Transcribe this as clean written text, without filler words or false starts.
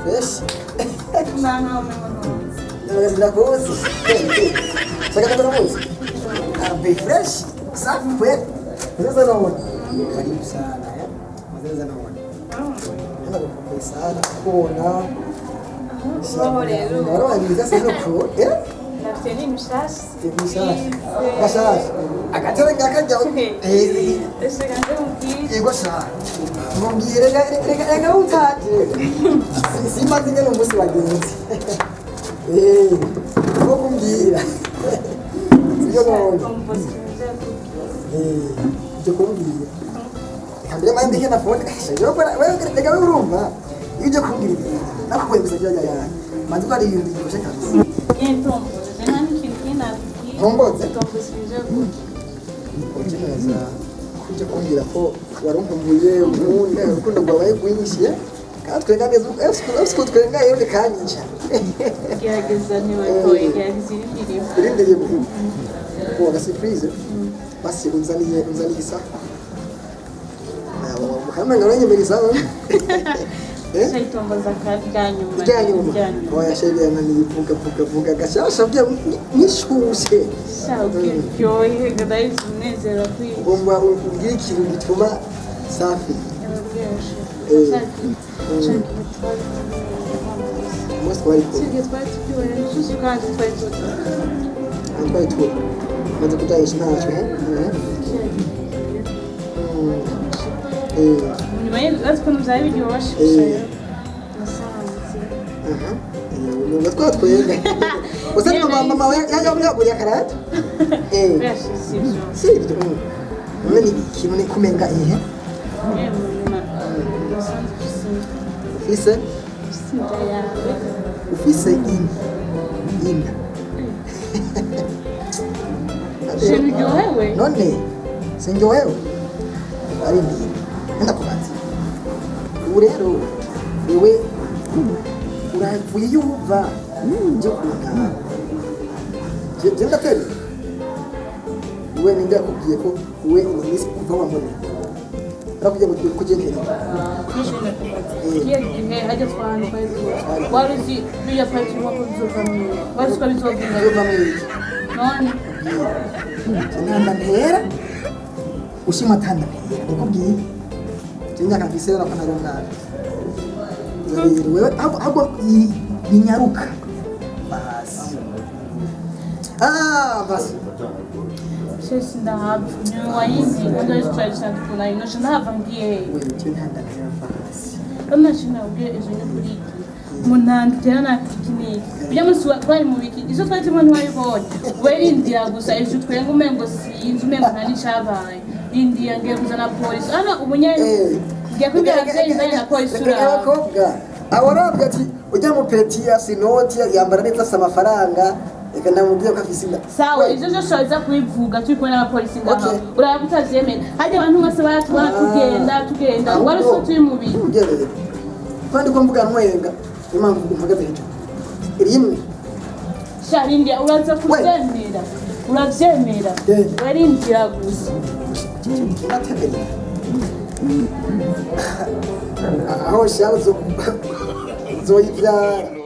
fresh. Não, meu Mas da coisa. Só que tá na música. Bem fresh. Sabe, foi. Mas essa não. Karibu sana, eh? Mas essa não. Ela vai começar a corona. Agora vai me dizer no co, é? Deve ter mixasse. Mixasse. Akatera ngakajya. Esse ganhou aqui. Ego sha. Mumbire rega utaje. Simazinge no musi wagenzi. Vou kumbira. Siyo no. Cyo kumbira. Kambere mande ke na phone. Yo para wewe rega urumva. Ije kumbira. Nakwemeza jya. Manzi ko ari ibintu bikoshye kabisa. Então, já não queria nada aqui. Tomboze. Então, precisa Ukineza kujya kumbwira ko warumbuye umuntu urukundo rwawe rwinshi kandi twenga neza ufite twenga yone kanyica gerageza niwe ko gerageza irindiriye ko surprise basi unzaniye isa kama ngoranye melisa Shaitomboza kanyuma. Oya shege nani vuga gashasha bya nishushe. Shauke kyoye gadai sunezera kwi. Ngomba ugira ikintu gituma safi. Most wari ko. Sige twari tukiwe shushi kandi twari tuto. Twari tuto. Maze kutayisha ntacyo. Nyuma y'uko muzaye biryoshye gusa nasanze nubwo twatwenga usa mama we yaguriye karate sibyo none ikintu ni kumenga ihe ufise inda sinjohewe none sinjohewe ari ndi ndakubaza ubu rero wewe uravuye yuva nje kunga je ndateri wewe ninde yakubwiye ko wewe iminsi kuva wamone rakujya kugenda nishimye kubaza gihe hajya twana waruzi biya twari wako bizovamwe waruzi ko bizovamwe none nanda ntera ushima tanda ndakubwiye Tinha que na panela nada. Agora minharuca. Basi. Basi. Sisi ndahabu. Ni waizi ndio historia kuna ino shinava ngiye. Tinhanda basi. Kama shina uge ezo nyukuri. Munandu tena na kiniki. Bijya musuwa twari mu biki. Izo twari tumwe wayibonye. Werindira gusa ejo twenga umengo sinzi umengo ntani cabaye. India ngiye kuzana polisi ana umunyene ngiye kubwira abavyeyi ndanye na polisi ura abakobwa awarabwa ati ujya mu petiya sinoti yambara neza sa amafaranga reka ndamubwiye ko afise inda sawa izo zo shoza kubivuga turi kubona na polisi ngaho urabutavyemera hajya abantu bose baratubona tugenda wari so turi mu bintu kandi ko mvuga ntwenga impamvu mpagaze hejuru rimwe sharindia uraza kuvyemera uravyemera werindira gusa aho shaho zoyivyara no